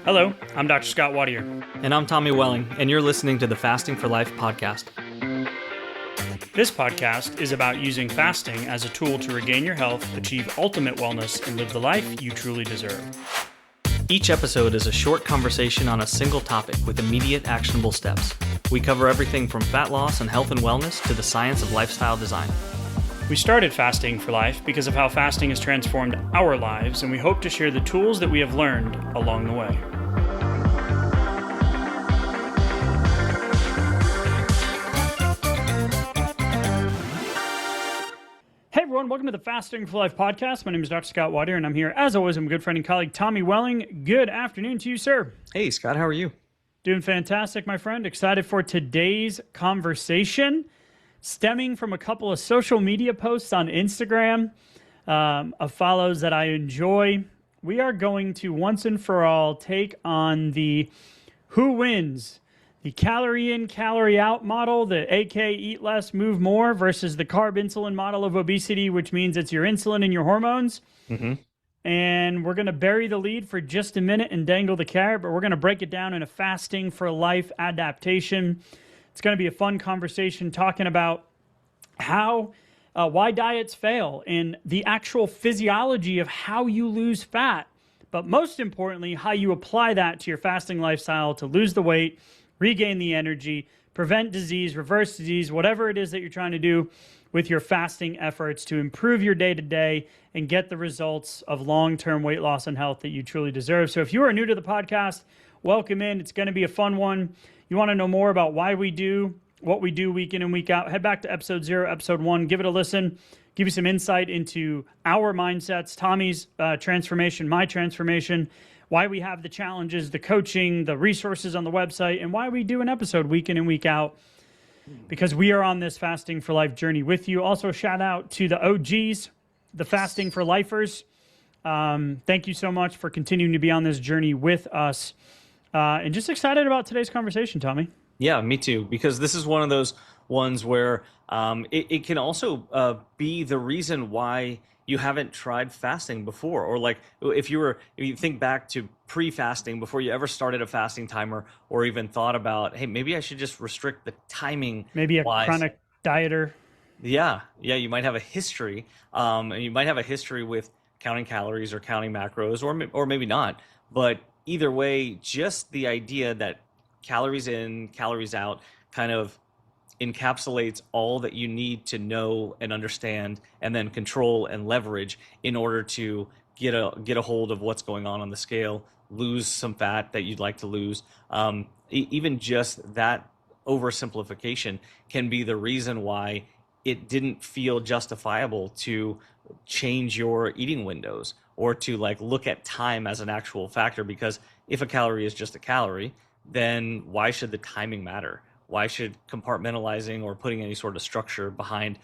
Hello, I'm Dr. Scott Watier. And I'm Tommy Welling, and you're listening to the Fasting for Life podcast. This podcast is about using fasting as a tool to regain your health, achieve ultimate wellness, and live the life you truly deserve. Each episode is a short conversation on a single topic with immediate actionable steps. We cover everything from fat loss and health and wellness to the science of lifestyle design. We started Fasting for Life because of how fasting has transformed our lives, and we hope to share the tools that we have learned along the way. Hey everyone, welcome to the Fasting for Life podcast. My name is Dr. Scott Watier, and I'm here, as always, with my good friend and colleague, Tommy Welling. Good afternoon to you, sir. Hey, Scott, how are you? Doing fantastic, my friend. Excited for today's conversation, stemming from a couple of social media posts on Instagram of follows that I enjoy. We are going to once and for all take on the who wins, the calorie in, calorie out model, the AK eat less, move more, versus the carb-insulin model of obesity, which means it's your insulin and your hormones. Mm-hmm. And we're going to bury the lead for just a minute and dangle the carrot, but we're going to break it down in a fasting for life adaptation. It's going to be a fun conversation talking about why diets fail and the actual physiology of how you lose fat, but most importantly, how you apply that to your fasting lifestyle to lose the weight, regain the energy, prevent disease, reverse disease, whatever it is that you're trying to do with your fasting efforts to improve your day-to-day and get the results of long-term weight loss and health that you truly deserve. So if you are new to the podcast, welcome in. It's going to be a fun one. You want to know more about why we do what we do week in and week out, head back to episode 0, episode 1, give it a listen, give you some insight into our mindsets, Tommy's transformation, my transformation, why we have the challenges, the coaching, the resources on the website, and why we do an episode week in and week out, because we are on this Fasting for Life journey with you. Also, shout out to the OGs, the Fasting for Lifers. Thank you so much for continuing to be on this journey with us. And just excited about today's conversation, Tommy. Yeah, me too, because this is one of those ones where it can also be the reason why you haven't tried fasting before, or like if you think back to pre-fasting, before you ever started a fasting timer, or even thought about, hey, maybe I should just restrict the timing. Maybe a chronic dieter. Yeah, you might have a history, and you might have a history with counting calories or counting macros, or maybe not. But either way, just the idea that calories in, calories out kind of encapsulates all that you need to know and understand and then control and leverage in order to get a hold of what's going on the scale, lose some fat that you'd like to lose. Even just that oversimplification can be the reason why it didn't feel justifiable to change your eating windows or to like look at time as an actual factor, because if a calorie is just a calorie, then why should the timing matter? Why should compartmentalizing or putting any sort of structure behind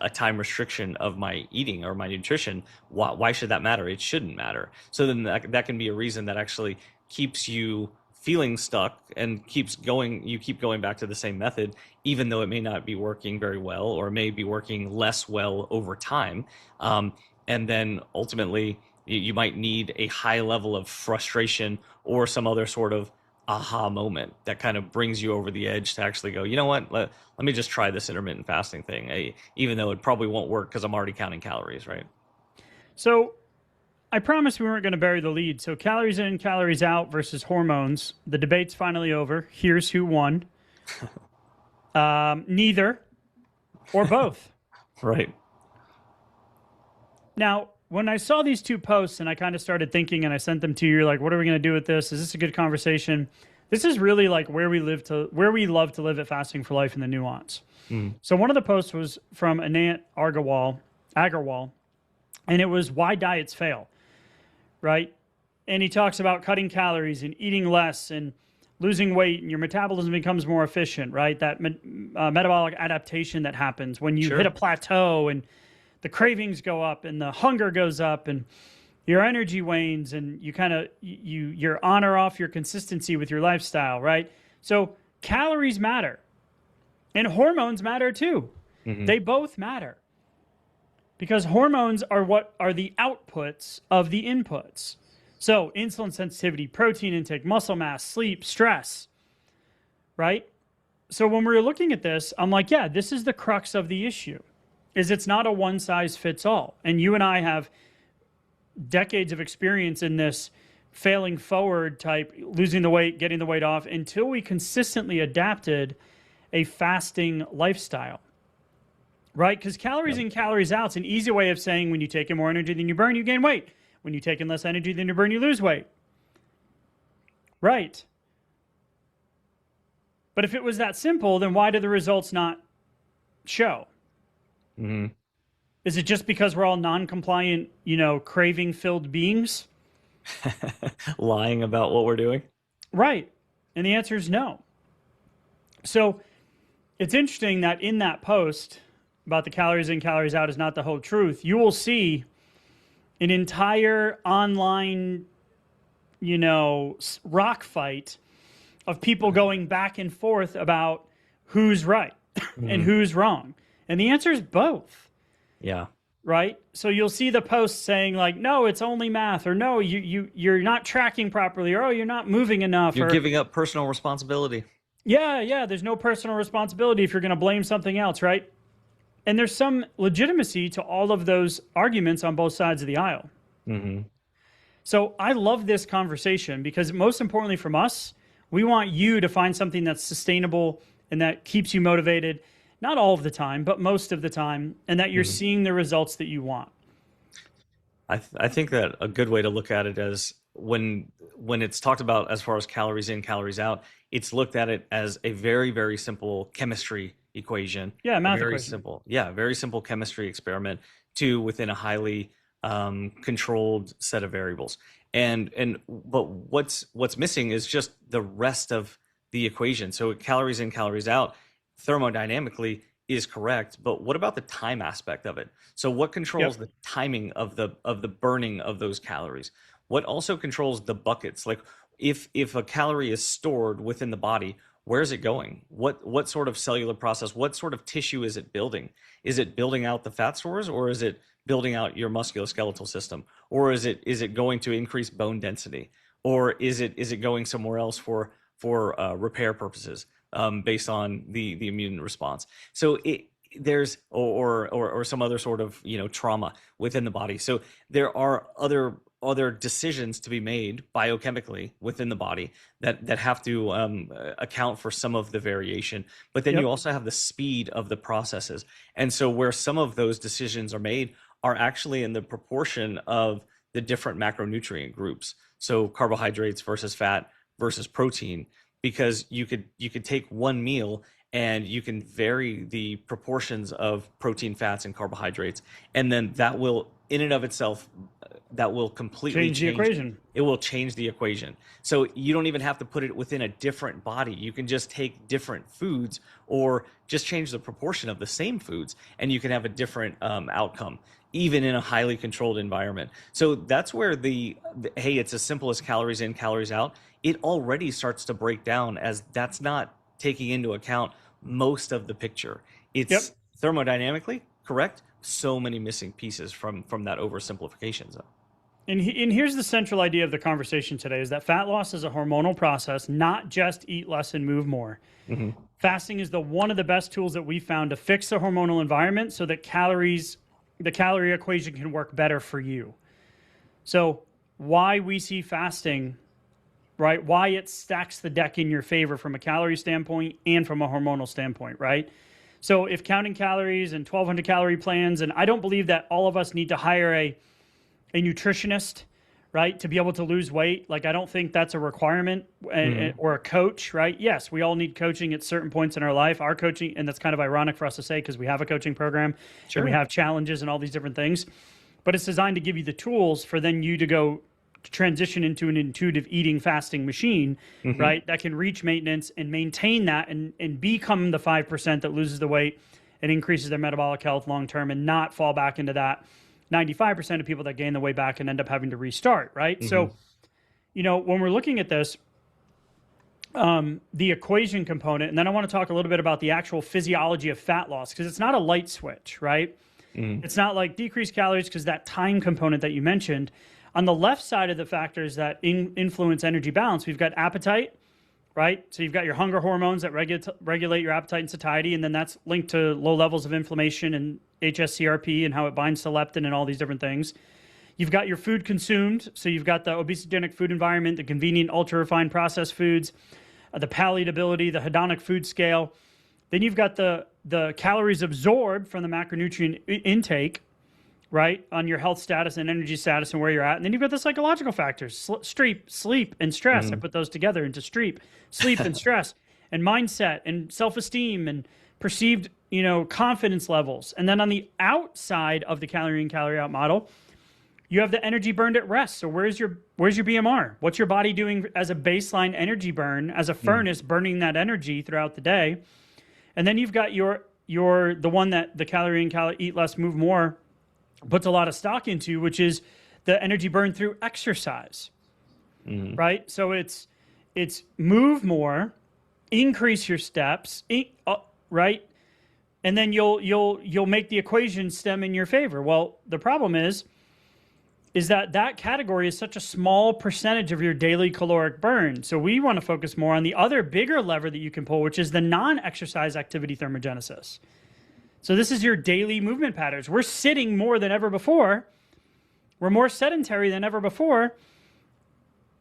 a time restriction of my eating or my nutrition, why should that matter? It shouldn't matter. So then that can be a reason that actually keeps you feeling stuck and you keep going back to the same method, even though it may not be working very well or may be working less well over time. And then ultimately, you might need a high level of frustration or some other sort of aha moment that kind of brings you over the edge to actually go, you know what, let me just try this intermittent fasting thing, even though it probably won't work because I'm already counting calories, right? So I promised we weren't going to bury the lead. So calories in, calories out versus hormones. The debate's finally over. Here's who won. Neither or both. Right. Now, when I saw these two posts and I kind of started thinking and I sent them to you, like, what are we going to do with this? Is this a good conversation? This is really like where we love to live at Fasting for Life in the nuance. So one of the posts was from Anant Agarwal, and it was why diets fail, right? And he talks about cutting calories and eating less and losing weight, and your metabolism becomes more efficient, right? That metabolic adaptation that happens when you hit a plateau and the cravings go up and the hunger goes up and your energy wanes and you kind of, you're on or off your consistency with your lifestyle, right? So calories matter and hormones matter too. Mm-hmm. They both matter because hormones are what are the outputs of the inputs. So insulin sensitivity, protein intake, muscle mass, sleep, stress, right? So when we were looking at this, I'm like, yeah, this is the crux of the issue, is it's not a one size fits all. And you and I have decades of experience in this failing forward type, losing the weight, getting the weight off, until we consistently adapted a fasting lifestyle, right? Because calories in, calories out is an easy way of saying when you take in more energy than you burn, you gain weight. When you take in less energy than you burn, you lose weight. Right. But if it was that simple, then why do the results not show? Mm-hmm. Is it just because we're all non-compliant, craving-filled beings? Lying about what we're doing? Right. And the answer is no. So it's interesting that in that post about the calories in, calories out is not the whole truth, you will see an entire online, rock fight of people going back and forth about who's right and who's wrong. And the answer is both. Yeah. Right? So you'll see the posts saying like, no, it's only math, or no, you're not tracking properly, or oh, you're not moving enough. You're giving up personal responsibility. Yeah, there's no personal responsibility if you're going to blame something else, right? And there's some legitimacy to all of those arguments on both sides of the aisle. Mm-hmm. So I love this conversation because most importantly from us, we want you to find something that's sustainable and that keeps you motivated, not all of the time, but most of the time, and that you're seeing the results that you want. I think that a good way to look at it is when it's talked about as far as calories in, calories out, it's looked at it as a very, very simple chemistry equation. Yeah, math very equation. simple. Yeah, very simple chemistry experiment to within a highly controlled set of variables. But what's missing is just the rest of the equation. So calories in, calories out, thermodynamically is correct, but what about the time aspect of it? So what controls the timing of the burning of those calories? What also controls the buckets? Like if a calorie is stored within the body, where's it going? What sort of cellular process, what sort of tissue is it building? Is it building out the fat stores, or is it building out your musculoskeletal system? Or is it going to increase bone density? Or is it going somewhere else for repair purposes? Based on the immune response. So there's or some other sort of trauma within the body. So there are other decisions to be made biochemically within the body that have to account for some of the variation. But then you also have the speed of the processes. And so where some of those decisions are made are actually in the proportion of the different macronutrient groups. So carbohydrates versus fat versus protein. Because you could take one meal and you can vary the proportions of protein, fats, and carbohydrates, and then that will, in and of itself, that will completely change the equation. It will change the equation. So you don't even have to put it within a different body. You can just take different foods or just change the proportion of the same foods, and you can have a different outcome, even in a highly controlled environment. So that's where the hey, it's as simple as calories in, calories out. It already starts to break down, as that's not taking into account most of the picture. It's thermodynamically correct. So many missing pieces from that oversimplification zone. And here's the central idea of the conversation today is that fat loss is a hormonal process, not just eat less and move more. Mm-hmm. Fasting is one of the best tools that we found to fix the hormonal environment so that the calorie equation can work better for you. So why we see fasting, right? Why it stacks the deck in your favor from a calorie standpoint and from a hormonal standpoint, right? So if counting calories and 1,200 calorie plans, and I don't believe that all of us need to hire a nutritionist, right, to be able to lose weight. Like, I don't think that's a requirement, or a coach, right? Yes, we all need coaching at certain points in our life. Our coaching, and that's kind of ironic for us to say because we have a coaching program, and we have challenges and all these different things. But it's designed to give you the tools for then you to go transition into an intuitive eating fasting machine, right, that can reach maintenance and maintain that and become the 5% that loses the weight and increases their metabolic health long term, and not fall back into that 95% of people that gain the weight back and end up having to restart, right? So, when we're looking at this, the equation component, and then I want to talk a little bit about the actual physiology of fat loss, because it's not a light switch, right? It's not like decrease calories, because that time component that you mentioned, On the left side of the factors that influence energy balance, we've got appetite, right? So you've got your hunger hormones that regulate your appetite and satiety, and then that's linked to low levels of inflammation and HSCRP and how it binds to leptin and all these different things. You've got your food consumed, so you've got the obesogenic food environment, the convenient ultra-refined processed foods, the palatability, the hedonic food scale. Then you've got the calories absorbed from the macronutrient intake, right, on your health status and energy status and where you're at. And then you've got the psychological factors, sleep, and stress. I put those together into sleep and stress and mindset and self-esteem and perceived, confidence levels. And then on the outside of the calorie in, calorie out model, you have the energy burned at rest. So where's your BMR? What's your body doing as a baseline energy burn, as a furnace burning that energy throughout the day? And then you've got the one that the calorie in, calorie eat less, move more puts a lot of stock into, which is the energy burn through exercise, right? So it's move more, increase your steps, right? And then you'll make the equation stem in your favor. Well, the problem is that category is such a small percentage of your daily caloric burn. So we want to focus more on the other bigger lever that you can pull, which is the non-exercise activity thermogenesis. So this is your daily movement patterns. We're sitting more than ever before. We're more sedentary than ever before.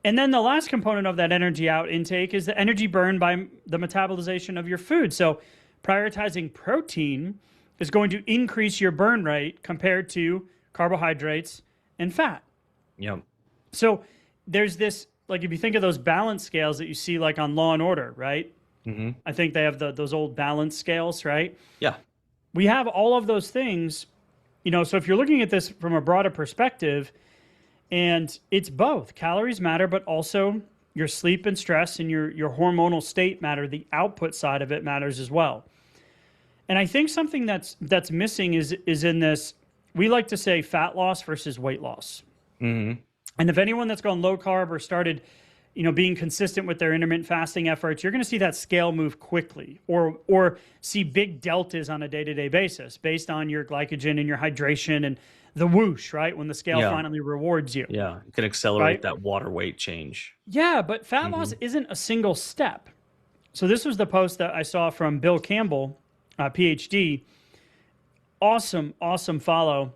And then the last component of that energy out intake is the energy burned by the metabolization of your food. So prioritizing protein is going to increase your burn rate compared to carbohydrates and fat. Yep. So there's this, like if you think of those balance scales that you see like on Law and Order, right? I think they have those old balance scales, right? Yeah. We have all of those things, so if you're looking at this from a broader perspective, and it's both. Calories matter, but also your sleep and stress and your hormonal state matter. The output side of it matters as well. And I think something that's missing is in this, we like to say fat loss versus weight loss. And if anyone that's gone low carb or started being consistent with their intermittent fasting efforts, you're going to see that scale move quickly or see big deltas on a day-to-day basis based on your glycogen and your hydration and the whoosh, right? When the scale finally rewards you. Yeah, it can accelerate that water weight change. Yeah, but fat loss isn't a single step. So this was the post that I saw from Bill Campbell, PhD. Awesome follow.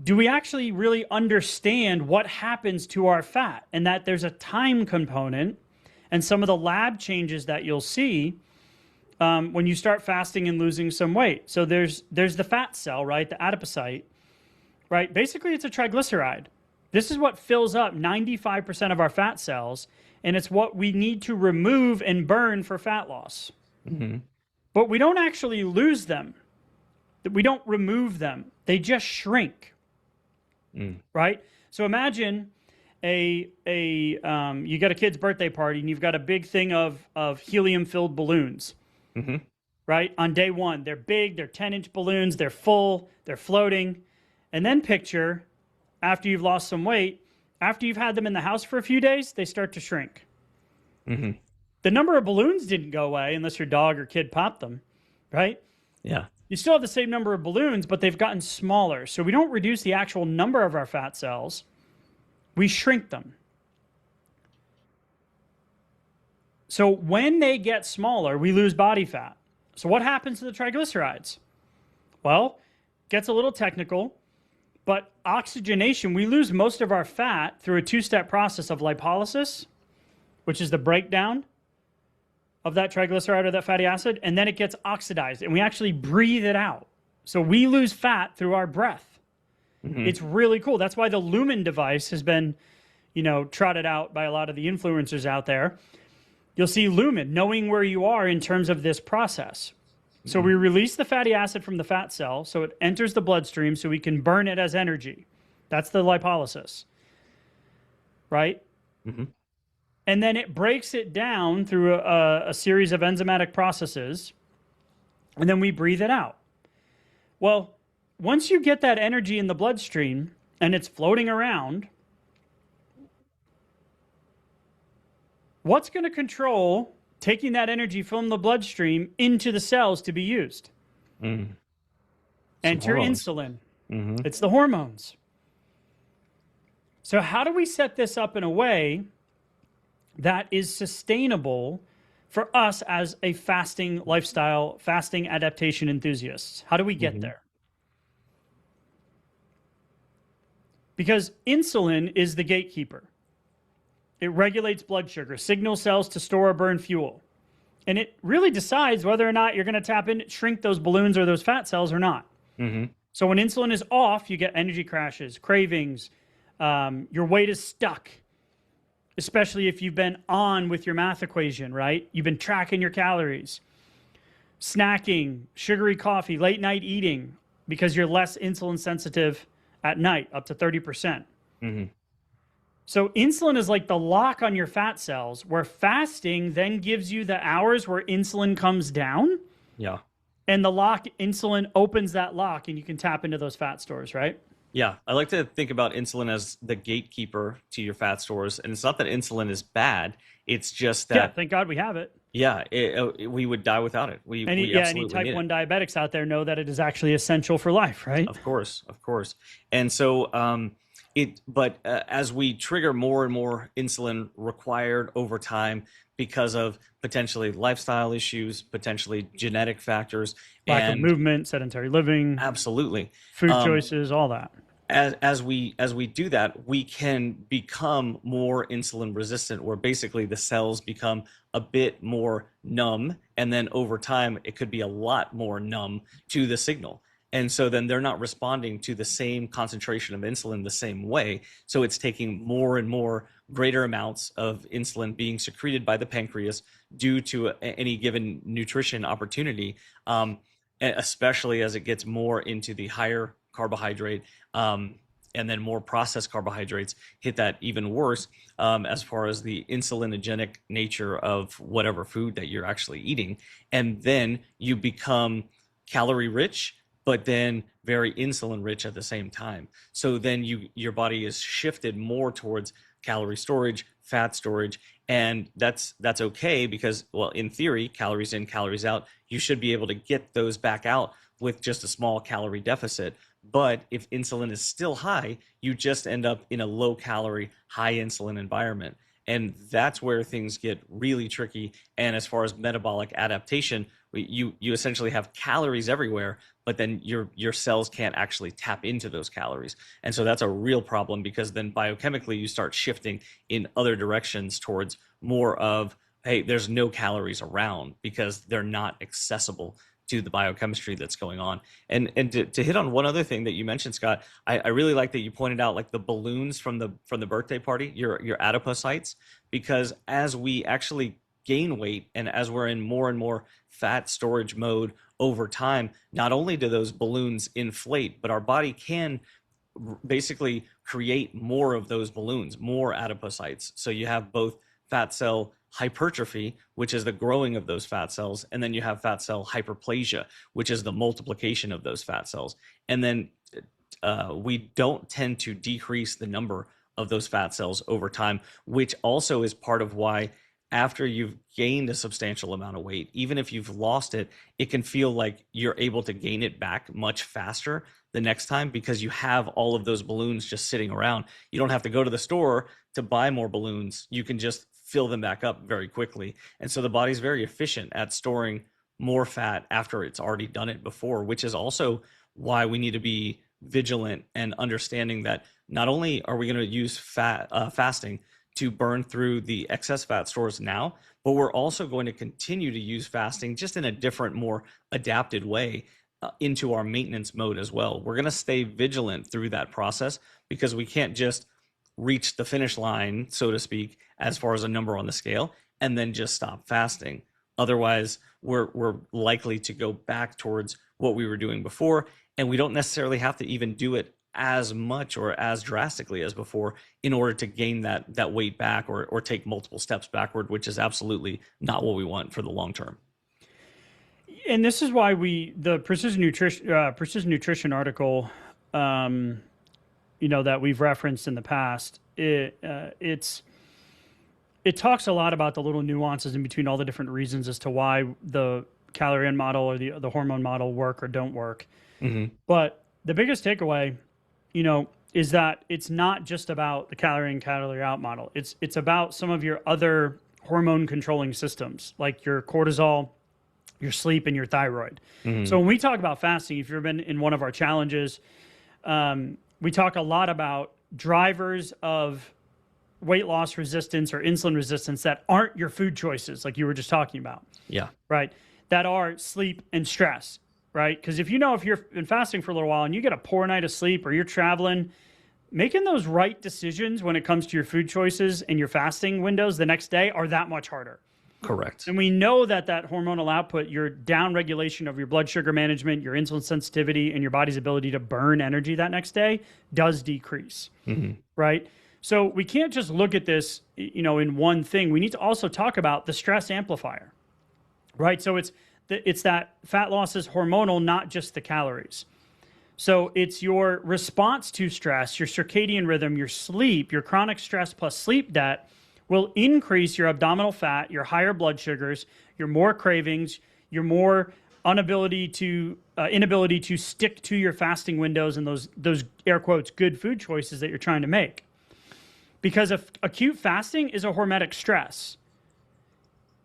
Do we actually really understand what happens to our fat, and that there's a time component and some of the lab changes that you'll see when you start fasting and losing some weight? So there's the fat cell, right? The adipocyte, right? Basically, it's a triglyceride. This is what fills up 95% of our fat cells, and it's what we need to remove and burn for fat loss. But we don't actually lose them. We don't remove them. They just shrink. Right? So imagine you got a kid's birthday party and you've got a big thing of helium-filled balloons. Right? On day one, they're big, they're 10-inch balloons, they're full, they're floating. And then picture, after you've lost some weight, after you've had them in the house for a few days, they start to shrink. The number of balloons didn't go away unless your dog or kid popped them, right? Yeah. You still have the same number of balloons, but they've gotten smaller. So we don't reduce the actual number of our fat cells. We shrink them. So when they get smaller, we lose body fat. So what happens to the triglycerides? Well, gets a little technical, but oxygenation, we lose most of our fat through a two-step process of lipolysis, which is the breakdown of that triglyceride or that fatty acid, and then it gets oxidized, and we actually breathe it out. So we lose fat through our breath. It's really cool. That's why the Lumen device has been, trotted out by a lot of the influencers out there. You'll see Lumen, knowing where you are in terms of this process. So we release the fatty acid from the fat cell, so it enters the bloodstream so we can burn it as energy. That's the lipolysis, right? And then it breaks it down through a series of enzymatic processes, and then we breathe it out. Well, once you get that energy in the bloodstream and it's floating around, what's going to control taking that energy from the bloodstream into the cells to be used? Enter insulin. It's the hormones. So how do we set this up in a way that is sustainable for us as a fasting lifestyle, fasting adaptation enthusiasts? How do we get there? Because insulin is the gatekeeper. It regulates blood sugar, signals cells to store or burn fuel. And it really decides whether or not you're going to tap in, shrink those balloons or those fat cells or not. So when insulin is off, you get energy crashes, cravings, your weight is stuck, especially if you've been on with your math equation, right? You've been tracking your calories, snacking, sugary coffee, late night eating, because you're less insulin sensitive at night, up to 30%. So insulin is like the lock on your fat cells, where fasting then gives you the hours where insulin comes down. Yeah. And the lock, insulin opens that lock and you can tap into those fat stores, right? Yeah. I like to think about insulin as the gatekeeper to your fat stores. And it's not that insulin is bad. It's just that. Yeah, thank God we have it. Yeah, we would die without it. Any type 1 diabetics out there know that it is actually essential for life, right? Of course. And so as we trigger more and more insulin required over time because of potentially lifestyle issues, potentially genetic factors, lack of movement, sedentary living, absolutely, food choices, all that. As we do that, we can become more insulin resistant, where basically the cells become a bit more numb, and then over time it could be a lot more numb to the signal. And so then they're not responding to the same concentration of insulin the same way. So it's taking more and more greater amounts of insulin being secreted by the pancreas due to any given nutrition opportunity, especially as it gets more into the higher carbohydrate, and then more processed carbohydrates hit that even worse, as far as the insulinogenic nature of whatever food that you're actually eating. And then you become calorie rich, but then very insulin rich at the same time. So then your body is shifted more towards calorie storage, fat storage, and that's okay because, well, in theory, calories in, calories out, you should be able to get those back out with just a small calorie deficit. But if insulin is still high, you just end up in a low calorie, high insulin environment. And that's where things get really tricky. And as far as metabolic adaptation, you essentially have calories everywhere, but then your cells can't actually tap into those calories. And so that's a real problem, because then biochemically you start shifting in other directions towards more of, hey, there's no calories around because they're not accessible to the biochemistry that's going on. And to hit on one other thing that you mentioned, Scott, I really like that you pointed out, like the balloons from the birthday party, your adipocytes, because as we actually gain weight and as we're in more and more fat storage mode over time, not only do those balloons inflate, but our body can basically create more of those balloons, more adipocytes. So you have both fat cell hypertrophy, which is the growing of those fat cells, and then you have fat cell hyperplasia, which is the multiplication of those fat cells. And then we don't tend to decrease the number of those fat cells over time, which also is part of why after you've gained a substantial amount of weight, even if you've lost it, it can feel like you're able to gain it back much faster the next time, because you have all of those balloons just sitting around. You don't have to go to the store to buy more balloons. You can just fill them back up very quickly. And so the body's very efficient at storing more fat after it's already done it before, which is also why we need to be vigilant and understanding that not only are we going to use fasting to burn through the excess fat stores now, but we're also going to continue to use fasting just in a different, more adapted way into our maintenance mode as well. We're going to stay vigilant through that process, because we can't just reach the finish line, so to speak, as far as a number on the scale, and then just stop fasting. Otherwise, we're likely to go back towards what we were doing before, and we don't necessarily have to even do it as much or as drastically as before in order to gain that weight back or take multiple steps backward, which is absolutely not what we want for the long term. And this is why the precision nutrition article, that we've referenced in the past, it talks a lot about the little nuances in between all the different reasons as to why the calorie in model or the hormone model work or don't work. Mm-hmm. But the biggest takeaway, is that it's not just about the calorie in, calorie out model. It's about some of your other hormone controlling systems, like your cortisol, your sleep, and your thyroid. So when we talk about fasting, if you've been in one of our challenges, we talk a lot about drivers of weight loss resistance or insulin resistance that aren't your food choices, like you were just talking about. Yeah. Right. That are sleep and stress. Right. Because if you've been fasting for a little while and you get a poor night of sleep or you're traveling, making those right decisions when it comes to your food choices and your fasting windows the next day are that much harder. Correct. And we know that hormonal output, your down regulation of your blood sugar management, your insulin sensitivity, and your body's ability to burn energy that next day does decrease. Right. So we can't just look at this, in one thing. We need to also talk about the stress amplifier. Right. So it's that fat loss is hormonal, not just the calories. So it's your response to stress, your circadian rhythm, your sleep, your chronic stress plus sleep debt will increase your abdominal fat, your higher blood sugars, your more cravings, your more inability to stick to your fasting windows and those air quotes good food choices that you're trying to make. Because acute fasting is a hormetic stress.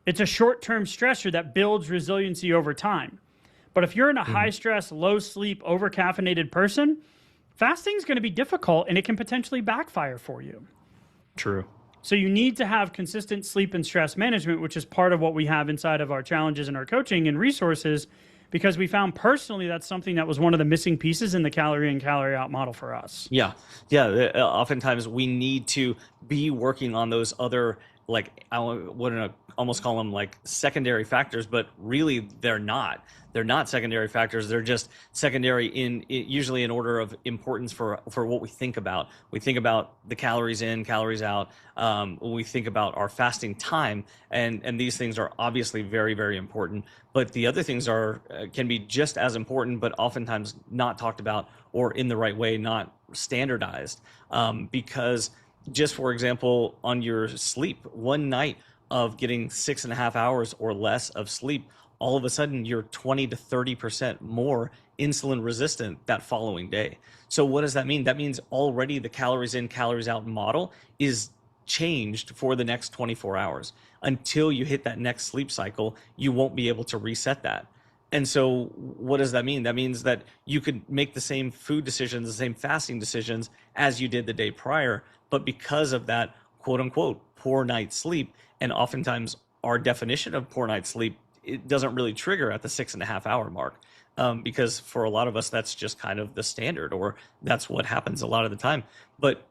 It's a short-term stressor that builds resiliency over time. But if you're in a high-stress, low-sleep, over-caffeinated person, fasting is going to be difficult and it can potentially backfire for you. True. So you need to have consistent sleep and stress management, which is part of what we have inside of our challenges and our coaching and resources, because we found personally that's something that was one of the missing pieces in the calorie in, calorie out model for us. Yeah. Oftentimes we need to be working on those other, like, I wouldn't almost call them like secondary factors, but really they're not. They're not secondary factors. They're just secondary usually in order of importance for what we think about. We think about the calories in, calories out. We think about our fasting time, and these things are obviously very, very important. But the other things can be just as important, but oftentimes not talked about or in the right way, not standardized. Because just for example, on your sleep, one night of getting 6.5 hours or less of sleep, all of a sudden you're 20 to 30% more insulin resistant that following day. So what does that mean? That means already the calories in, calories out model is changed for the next 24 hours. Until you hit that next sleep cycle, you won't be able to reset that. And so what does that mean? That means that you could make the same food decisions, the same fasting decisions as you did the day prior, but because of that quote unquote poor night's sleep, and oftentimes our definition of poor night's sleep, it doesn't really trigger at the 6.5 hour mark, because for a lot of us, that's just kind of the standard, or that's what happens a lot of the time. But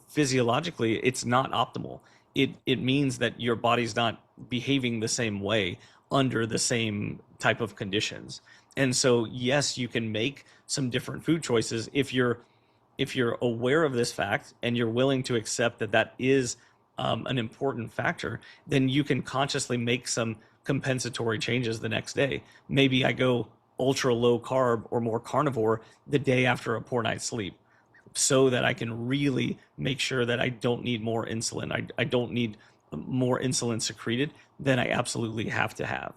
physiologically, it's not optimal. It means that your body's not behaving the same way under the same type of conditions. And so, yes, you can make some different food choices if you're aware of this fact and you're willing to accept that is an important factor. Then you can consciously make some compensatory changes the next day. Maybe I go ultra low carb or more carnivore the day after a poor night's sleep, so that I can really make sure that I don't need more insulin. I don't need more insulin secreted than I absolutely have to have.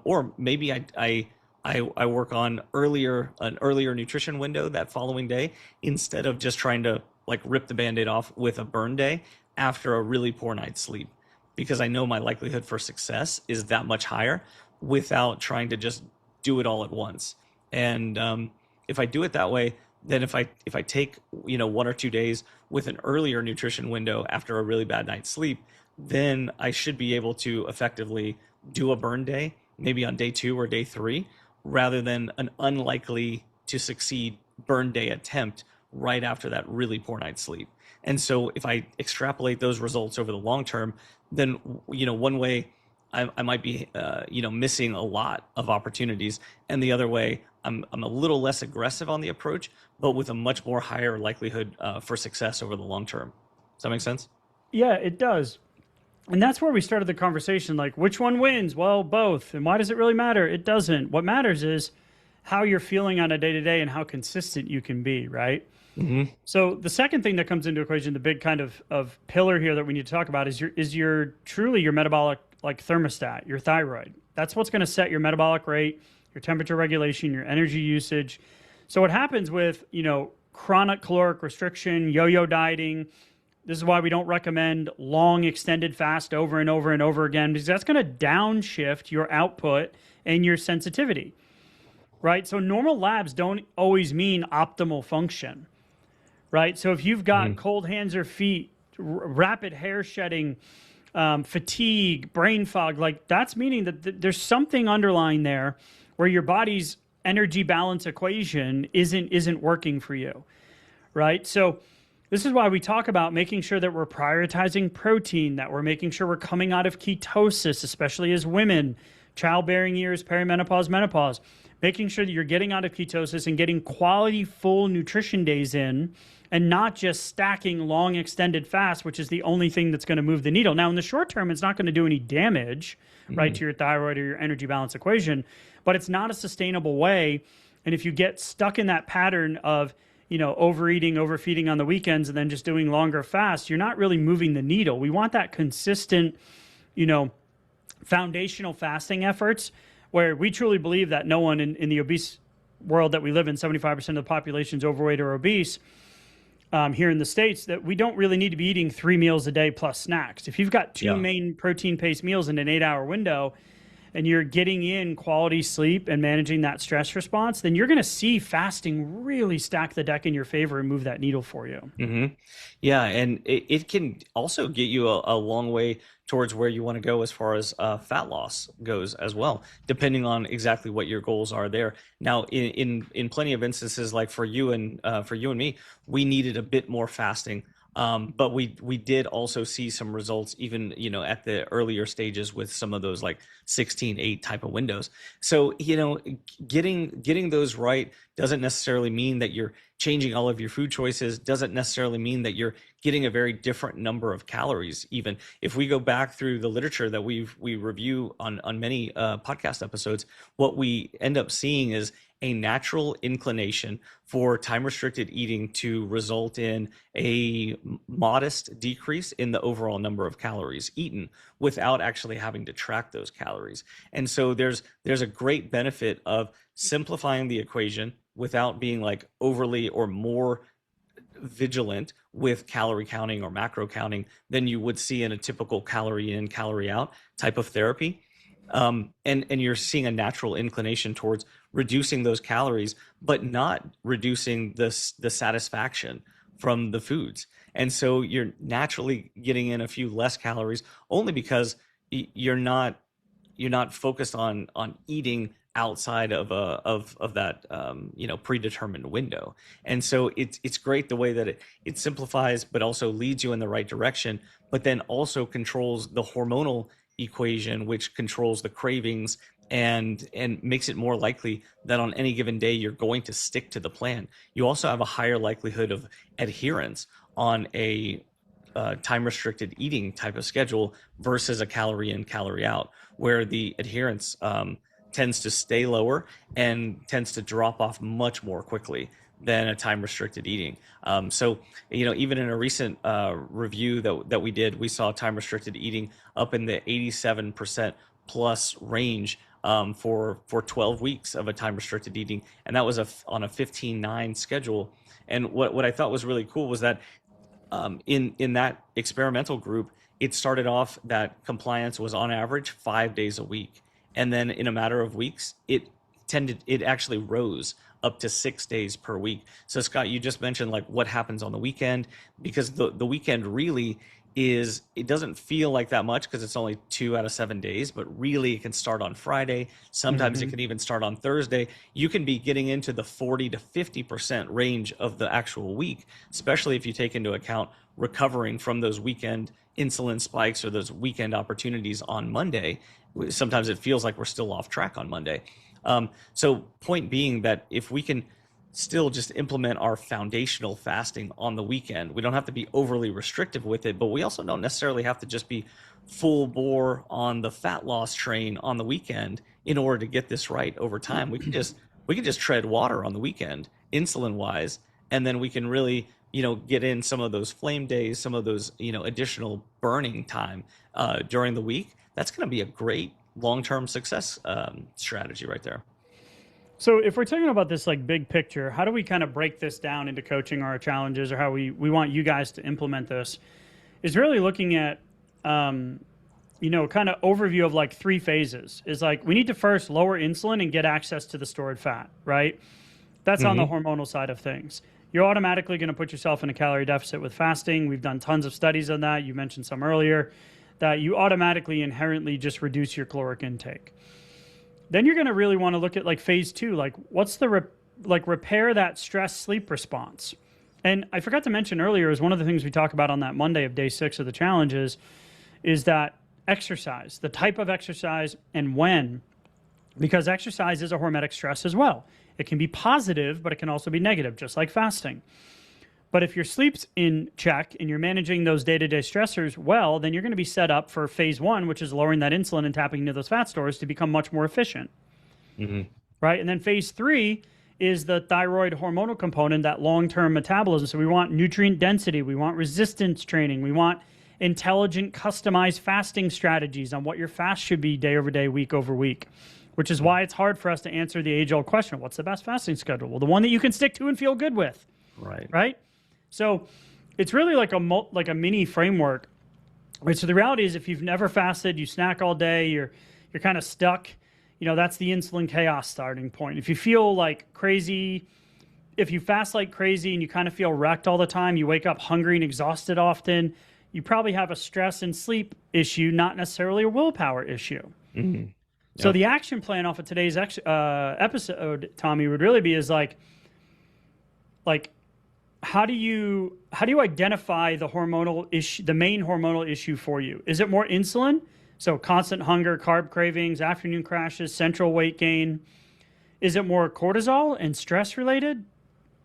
Or maybe I work on an earlier nutrition window that following day, instead of just trying to like rip the Band-Aid off with a burn day after a really poor night's sleep, because I know my likelihood for success is that much higher without trying to just do it all at once. And if I do it that way, then if I take 1 or 2 days with an earlier nutrition window after a really bad night's sleep, then I should be able to effectively do a burn day, maybe on day 2 or day 3, rather than an unlikely to succeed burn day attempt right after that really poor night's sleep. And so if I extrapolate those results over the long term, then one way I might be missing a lot of opportunities, and the other way I'm a little less aggressive on the approach, but with a much more higher likelihood for success over the long term. Does that make sense? Yeah, it does. And that's where we started the conversation, like, which one wins? Well, both. And why does it really matter? It doesn't. What matters is how you're feeling on a day-to-day and how consistent you can be, right? Mm-hmm. So the second thing that comes into equation, the big kind of pillar here that we need to talk about is your truly your metabolic like thermostat, your thyroid. That's what's going to set your metabolic rate, your temperature regulation, your energy usage. So what happens with, chronic caloric restriction, yo-yo dieting. This is why we don't recommend long extended fast over and over and over again, because that's going to downshift your output and your sensitivity, right? So normal labs don't always mean optimal function, right? So if you've got cold hands or feet, rapid hair shedding, fatigue, brain fog, like that's meaning that there's something underlying there where your body's energy balance equation isn't working for you, right? So this is why we talk about making sure that we're prioritizing protein, that we're making sure we're coming out of ketosis, especially as women, childbearing years, perimenopause, menopause, making sure that you're getting out of ketosis and getting quality full nutrition days in, and not just stacking long extended fast, which is the only thing that's going to move the needle. Now, in the short term, it's not going to do any damage, right, to your thyroid or your energy balance equation, but it's not a sustainable way. And if you get stuck in that pattern of, overeating, overfeeding on the weekends, and then just doing longer fasts, you're not really moving the needle. We want that consistent, foundational fasting efforts, where we truly believe that no one in the obese world that we live in, 75% of the population is overweight or obese. Here in the States, that we don't really need to be eating 3 meals a day plus snacks. If you've got two main protein-paced meals in an 8-hour window, and you're getting in quality sleep and managing that stress response, then you're going to see fasting really stack the deck in your favor and move that needle for you. Yeah, and it can also get you a long way towards where you want to go as far as fat loss goes as well, depending on exactly what your goals are there. Now, in plenty of instances, like for you and me, we needed a bit more fasting. But we did also see some results even, at the earlier stages with some of those like 16-8 type of windows. So, getting those right doesn't necessarily mean that you're changing all of your food choices, doesn't necessarily mean that you're getting a very different number of calories. Even if we go back through the literature that we review on many podcast episodes, what we end up seeing is a natural inclination for time-restricted eating to result in a modest decrease in the overall number of calories eaten without actually having to track those calories. And so there's a great benefit of simplifying the equation without being like overly or more vigilant with calorie counting or macro counting than you would see in a typical calorie in, calorie out type of therapy. And you're seeing a natural inclination towards reducing those calories, but not reducing the satisfaction from the foods. And so you're naturally getting in a few less calories only because you're not focused on eating outside of that predetermined window. And so it's great the way that it simplifies, but also leads you in the right direction, but then also controls the hormonal equation, which controls the cravings and makes it more likely that on any given day you're going to stick to the plan. You also have a higher likelihood of adherence on a time restricted eating type of schedule versus a calorie in, calorie out, where the adherence tends to stay lower and tends to drop off much more quickly than a time restricted eating. So, even in a recent review that we did, we saw time restricted eating up in the 87% plus range for 12 weeks of a time restricted eating. And that was on a 15-9 schedule. And what I thought was really cool was that in that experimental group, it started off that compliance was on average 5 days a week. And then in a matter of weeks, it actually rose up to 6 days per week. So Scott, you just mentioned like what happens on the weekend, because the weekend really it doesn't feel like that much because it's only 2 out of 7 days, but really it can start on Friday. Sometimes it can even start on Thursday. You can be getting into the 40 to 50% range of the actual week, especially if you take into account recovering from those weekend insulin spikes or those weekend opportunities on Monday. Sometimes it feels like we're still off track on Monday. So point being that if we can still just implement our foundational fasting on the weekend, we don't have to be overly restrictive with it, but we also don't necessarily have to just be full bore on the fat loss train on the weekend in order to get this right over time. We can just tread water on the weekend, insulin wise, and then we can really, get in some of those flame days, some of those, additional burning time during the week. That's going to be a great long-term success strategy right there. So if we're talking about this like big picture, how do we kind of break this down into coaching our challenges, or how we want you guys to implement this? Is really looking at, kind of overview of like three phases. Is like we need to first lower insulin and get access to the stored fat, right? That's on the hormonal side of things. You're automatically going to put yourself in a calorie deficit with fasting. We've done tons of studies on that. You mentioned some earlier, that you automatically inherently just reduce your caloric intake. Then you're going to really want to look at like phase two, like what's the repair that stress sleep response. And I forgot to mention earlier, is one of the things we talk about on that Monday of day 6 of the challenges, is that exercise, the type of exercise and when, because exercise is a hormetic stress as well. It can be positive, but it can also be negative, just like fasting. But if your sleep's in check and you're managing those day-to-day stressors well, then you're going to be set up for phase one, which is lowering that insulin and tapping into those fat stores to become much more efficient. Right? And then phase 3 is the thyroid hormonal component, that long-term metabolism. So we want nutrient density, we want resistance training, we want intelligent, customized fasting strategies on what your fast should be day over day, week over week, which is why it's hard for us to answer the age-old question, what's the best fasting schedule? Well, the one that you can stick to and feel good with. Right? So it's really like a mini framework. Right? So the reality is, if you've never fasted, you snack all day, you're kind of stuck. That's the insulin chaos starting point. If you feel like crazy, if you fast like crazy and you kind of feel wrecked all the time, you wake up hungry and exhausted often, you probably have a stress and sleep issue, not necessarily a willpower issue. So the action plan off of today's episode, Tommy, would really be is like how do you identify the hormonal issue, the main hormonal issue for you? Is it more insulin? So constant hunger, carb cravings, afternoon crashes, central weight gain. Is it more cortisol and stress related?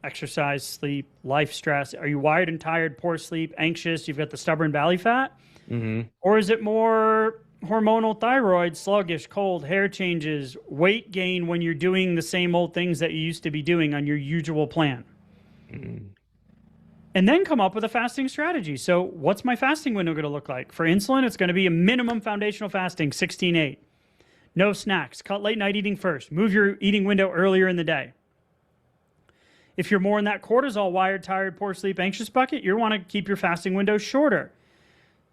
Exercise, sleep, life stress. Are you wired and tired, poor sleep, anxious? You've got the stubborn belly fat? Or is it more hormonal, thyroid, sluggish, cold, hair changes, weight gain when you're doing the same old things that you used to be doing on your usual plan? And then come up with a fasting strategy. So what's my fasting window going to look like? For insulin, it's going to be a minimum foundational fasting, 16-8. No snacks. Cut late night eating first. Move your eating window earlier in the day. If you're more in that cortisol, wired, tired, poor sleep, anxious bucket, you want to keep your fasting window shorter.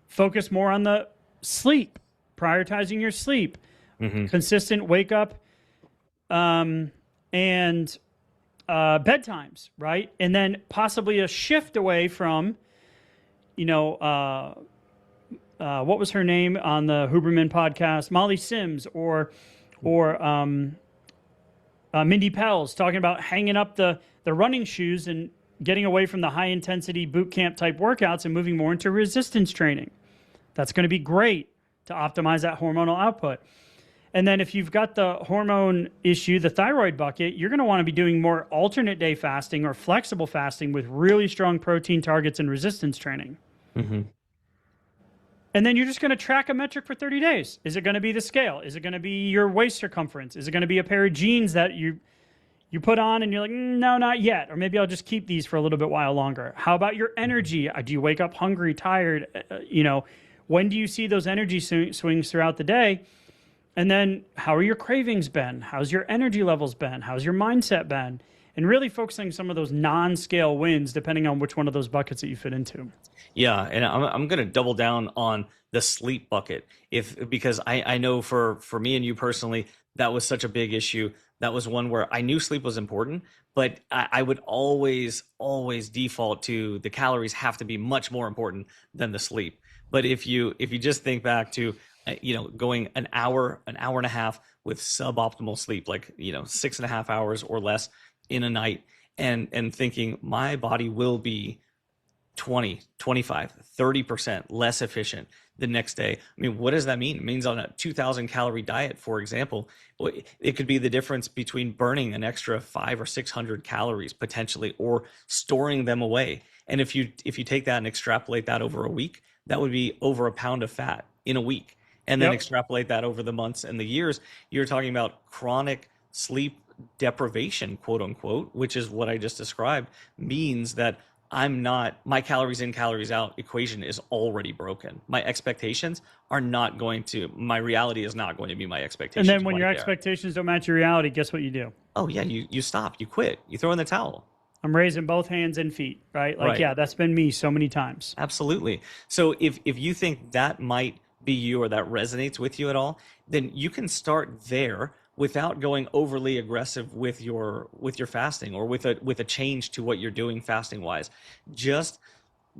Focus more on the sleep, prioritizing your sleep, consistent wake up, and bedtimes, right? And then possibly a shift away from, what was her name on the Huberman podcast? Molly Sims or Mindy Pels, talking about hanging up the running shoes and getting away from the high intensity boot camp type workouts and moving more into resistance training. That's going to be great to optimize that hormonal output. And then if you've got the hormone issue, the thyroid bucket, you're going to want to be doing more alternate day fasting or flexible fasting with really strong protein targets and resistance training. And then you're just going to track a metric for 30 days. Is it going to be the scale? Is it going to be your waist circumference? Is it going to be a pair of jeans that you put on and you're like, no, not yet. Or maybe I'll just keep these for a little bit while longer. How about your energy? Do you wake up hungry, tired? When do you see those energy swings throughout the day? And then how are your cravings been? How's your energy levels been? How's your mindset been? And really focusing some of those non-scale wins, depending on which one of those buckets that you fit into. Yeah, and I'm going to double down on the sleep bucket, because I know for me and you personally, that was such a big issue. That was one where I knew sleep was important, but I would always default to the calories have to be much more important than the sleep. But if you just think back to going an hour and a half with suboptimal sleep, like 6.5 hours or less in a night, and thinking my body will be 20, 25, 30% less efficient the next day. I mean, what does that mean? It means on a 2,000 calorie diet, for example, it could be the difference between burning an extra 500 or 600 calories potentially, or storing them away. And if you take that and extrapolate that over a week, that would be over a pound of fat in a week. And then extrapolate that over the months and the years, you're talking about chronic sleep deprivation, quote unquote, which is what I just described, means that my calories in, calories out equation is already broken. My expectations are my reality is not going to be my expectations. And then when your expectations don't match your reality, guess what you do? oh yeah, you stop, you quit, you throw in the towel. I'm raising both hands and feet, right? Like, Right. yeah, that's been me so many times. Absolutely. So if you think that might be you or that resonates with you at all, then you can start there without going overly aggressive with your fasting or with a change to what you're doing fasting wise. Just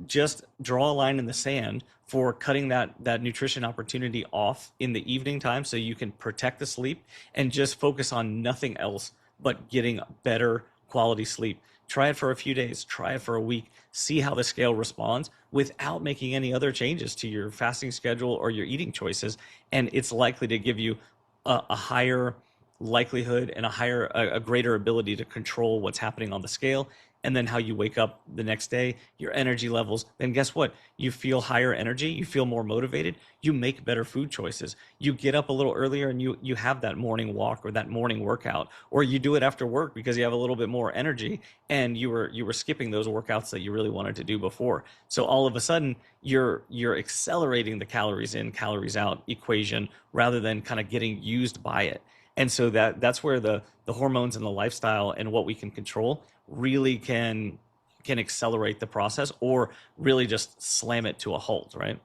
just draw a line in the sand for cutting that nutrition opportunity off in the evening time so you can protect the sleep and just focus on nothing else but getting better quality sleep. Try it for a few days, try it for a week, see how the scale responds without making any other changes to your fasting schedule or your eating choices. And it's likely to give you a higher likelihood and a greater ability to control what's happening on the scale, and then how you wake up the next day, your energy levels. Then guess what? You feel higher energy, you feel more motivated, you make better food choices. You get up a little earlier and you have that morning walk or that morning workout, or you do it after work because you have a little bit more energy and you were skipping those workouts that you really wanted to do before. So all of a sudden you're accelerating the calories in, calories out equation rather than kind of getting used by it. And so that's where the hormones and the lifestyle and what we can control really can accelerate the process or really just slam it to a halt, right?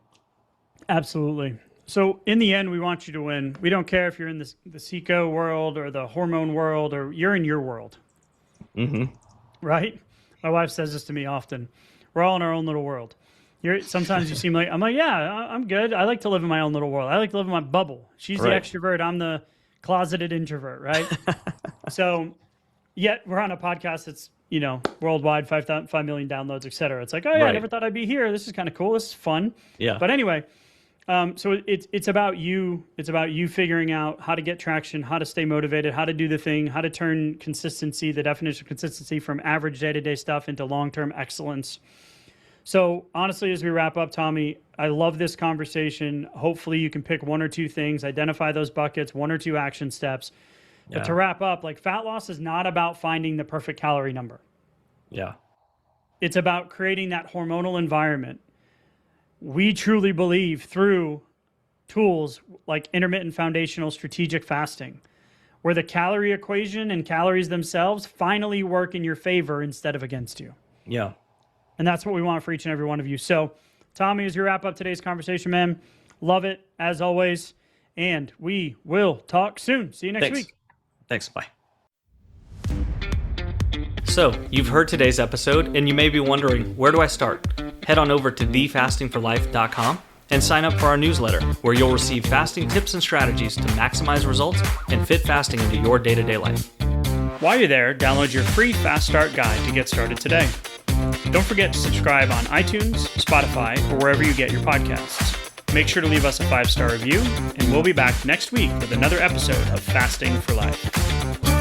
Absolutely. So in the end, we want you to win. We don't care if you're in the Seco world or the hormone world, or you're in your world. Mm-hmm. Right? My wife says this to me often. We're all in our own little world. Sometimes you seem like, I'm like, yeah, I'm good. I like to live in my own little world. I like to live in my bubble. She's the Right. extrovert. I'm the closeted introvert, right? So yet we're on a podcast that's, worldwide, 5 million downloads, et cetera. It's like, oh yeah, I Right. never thought I'd be here. This is kind of cool. This is fun. Yeah. But anyway, so it's about you. It's about you figuring out how to get traction, how to stay motivated, how to do the thing, how to turn consistency, the definition of consistency, from average day-to-day stuff into long-term excellence. So honestly, as we wrap up, Tommy, I love this conversation. Hopefully you can pick one or two things, identify those buckets, one or two action steps. But to wrap up, like, fat loss is not about finding the perfect calorie number. Yeah. It's about creating that hormonal environment. We truly believe through tools like intermittent foundational strategic fasting, where the calorie equation and calories themselves finally work in your favor instead of against you. Yeah. And that's what we want for each and every one of you. So, Tommy, as you wrap up today's conversation, man, love it as always. And we will talk soon. See you next week. Thanks. Bye. So, you've heard today's episode, and you may be wondering, where do I start? Head on over to thefastingforlife.com and sign up for our newsletter, where you'll receive fasting tips and strategies to maximize results and fit fasting into your day-to-day life. While you're there, download your free Fast Start guide to get started today. Don't forget to subscribe on iTunes, Spotify, or wherever you get your podcasts. Make sure to leave us a 5-star review, and we'll be back next week with another episode of Fasting for Life.